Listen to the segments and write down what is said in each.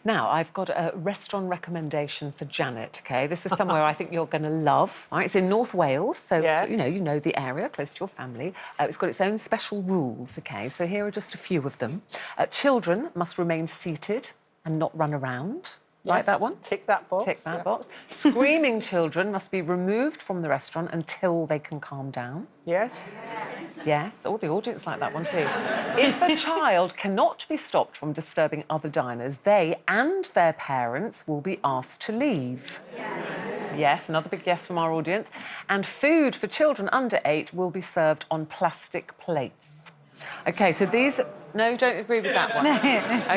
Now, I've got a restaurant recommendation for Janet, OK? This is somewhere I think you're going to love. Right? It's in North Wales, so, yes. you know the area, close to your family. It's got its own special rules, OK? So here are just a few of them. Children must remain seated and not run around. Yes. Like that one? Tick that box. Tick that box. Screaming children must be removed from the restaurant until they can calm down. Yes. Yes, all the audience like that one too. If a child cannot be stopped from disturbing other diners, they and their parents will be asked to leave. Yes. Yes, another big yes from our audience. And food for children under 8 will be served on plastic plates. OK, so these... No, don't agree with that one.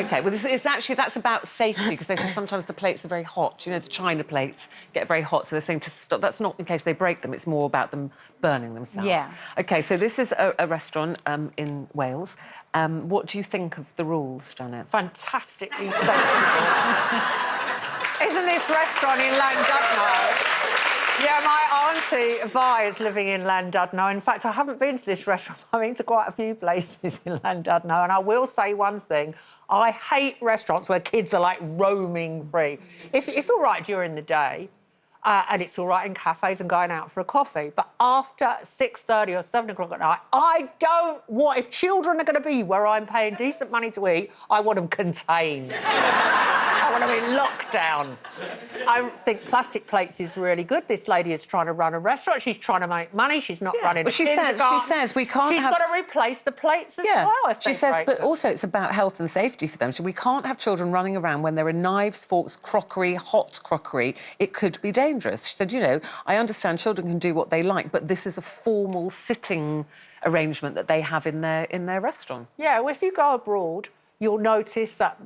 OK, well, it's actually, that's about safety, because they say sometimes the plates are very hot. You know, the china plates get very hot, so they're saying to stop. That's not in case they break them, it's more about them burning themselves. Yeah. OK, so this is a restaurant in Wales. What do you think of the rules, Janet? Fantastically sensible. Isn't this restaurant in Llandudno? Yeah, my auntie Vi is living in Llandudno. In fact, I haven't been to this restaurant. I've been to quite a few places in Llandudno, and I will say one thing. I hate restaurants where kids are, like, roaming free. If it's all right during the day, and it's all right in cafes and going out for a coffee, but after 6:30 or 7 o'clock at night, I don't want... If children are going to be where I'm paying decent money to eat, I want them contained. I want them in lockdown. I think plastic plates is really good. This lady is trying to run a restaurant. She's trying to make money. She's not running a kindergarten. She says we can't She's got to replace the plates as well, if she says, but also it's about health and safety for them. So we can't have children running around when there are knives, forks, crockery, hot crockery. It could be dangerous. She said, you know, I understand children can do what they like, but this is a formal sitting arrangement that they have in their restaurant. Yeah, well, if you go abroad, you'll notice that,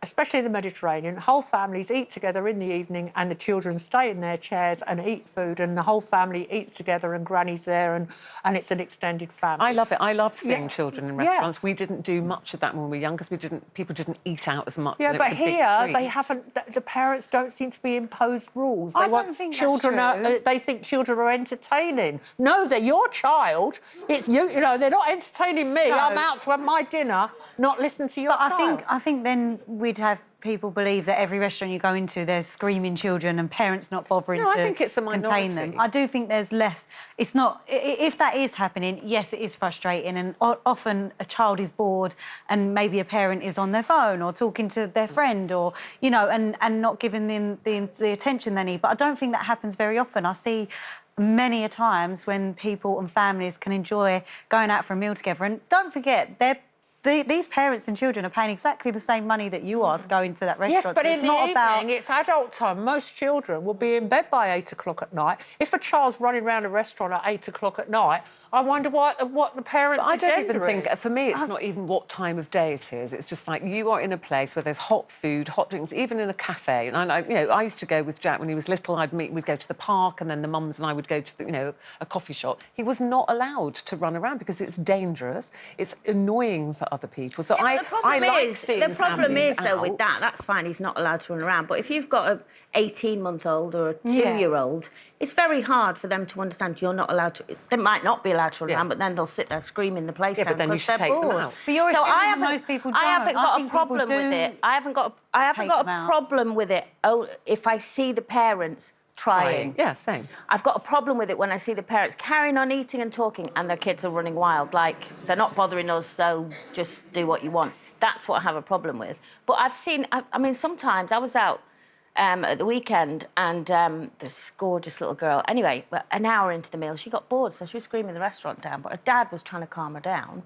especially in the Mediterranean, whole families eat together in the evening and the children stay in their chairs and eat food, and the whole family eats together and Granny's there, and it's an extended family. I love it. I love seeing children in restaurants. We didn't do much of that when we were young because people didn't eat out as much. Yeah, but here they haven't. The parents don't seem to be imposed rules. They don't think children that's true. They think children are entertaining. No, they're your child. It's you. You know, they're not entertaining me. No. I'm out to have my dinner, not listen to your child. I think then we'd have people believe that every restaurant you go into there's screaming children and parents not bothering to I think it's a minority. Contain them. I do think there's less. It's not... If that is happening, yes, it is frustrating, and often a child is bored and maybe a parent is on their phone or talking to their friend or, you know, and not giving them the attention they need. But I don't think that happens very often. I see many a times when people and families can enjoy going out for a meal together. And don't forget, these parents and children are paying exactly the same money that you are to go into that restaurant. Yes, but in the evening, it's adult time. Most children will be in bed by 8 o'clock at night. If a child's running around a restaurant at 8 o'clock at night, I wonder what the parents' agenda is. I don't even think... For me, it's not even what time of day it is. It's just like you are in a place where there's hot food, hot drinks, even in a cafe. And I used to go with Jack when he was little. We'd go to the park, and then the mums and I would go to a coffee shop. He was not allowed to run around because it's dangerous. It's annoying for other people. So the problem is though with that's fine. He's not allowed to run around. But if you've got a 18-month-old or a 2-year-old, it's very hard for them to understand you're not allowed to... They might not be allowed to run around, but then they'll sit there screaming the place down. But then you should take them out. But you're assuming most people don't. I haven't got a problem with it. I haven't got a problem with it if I see the parents trying. Yeah, same. I've got a problem with it when I see the parents carrying on eating and talking and their kids are running wild. Like, they're not bothering us, so just do what you want. That's what I have a problem with. But I've seen... I mean, sometimes I was out at the weekend, and there's this gorgeous little girl. Anyway, an hour into the meal, she got bored, so she was screaming the restaurant down, but her dad was trying to calm her down.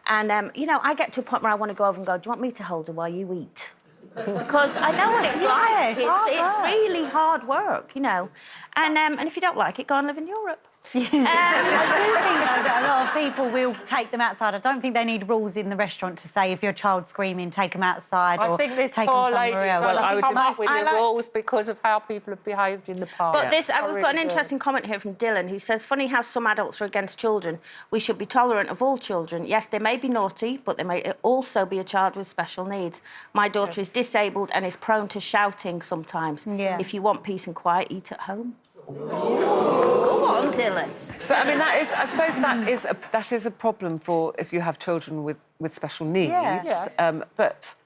And, you know, I get to a point where I want to go over and go, do you want me to hold her while you eat? Because I know what it's like. It's really hard work, you know. And if you don't like it, go and live in Europe. I do think, though, that a lot of people will take them outside. I don't think they need rules in the restaurant to say if your child's screaming, take them outside or take them somewhere else. I would come up with the rules because of how people have behaved in the past. But we've got an interesting comment here from Dylan, who says, funny how some adults are against children. We should be tolerant of all children. Yes, they may be naughty, but they may also be a child with special needs. My daughter is disabled and is prone to shouting sometimes. Yeah. If you want peace and quiet, eat at home. Go on, Dylan. But I mean, I suppose that is a problem for if you have children with special needs. Yeah. But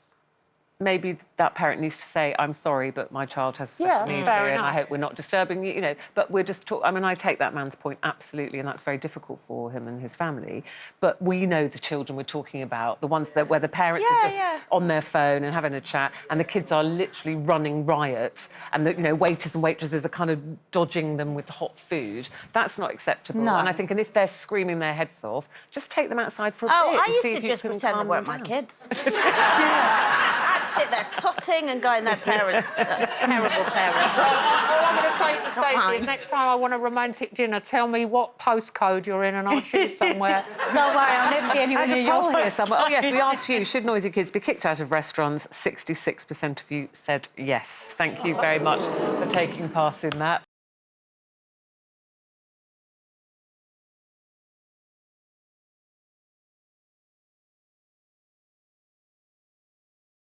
maybe that parent needs to say, I'm sorry, but my child has special needs fair here, and I enough. hope we're not disturbing you, you know. But we're just I mean, I take that man's point absolutely, and that's very difficult for him and his family. But we know the children we're talking about, the ones where the parents are just on their phone and having a chat, and the kids are literally running riot, and the waiters and waitresses are kind of dodging them with hot food. That's not acceptable. No. And I think, and if they're screaming their heads off, just take them outside for a bit. Oh, I and used see to if you just can pretend they calm weren't them my down. kids. I'd sit there tutting and going, their parents, terrible parents. All I'm going to say to Stacey mine. is next time I want a romantic dinner, tell me what postcode you're in and I'll choose somewhere. Don't worry, I'll never be anywhere And near a poll your here somewhere. Oh, yes, we asked you, should noisy kids be kicked out of restaurants? 66% of you said yes. Thank you very much for taking part in that.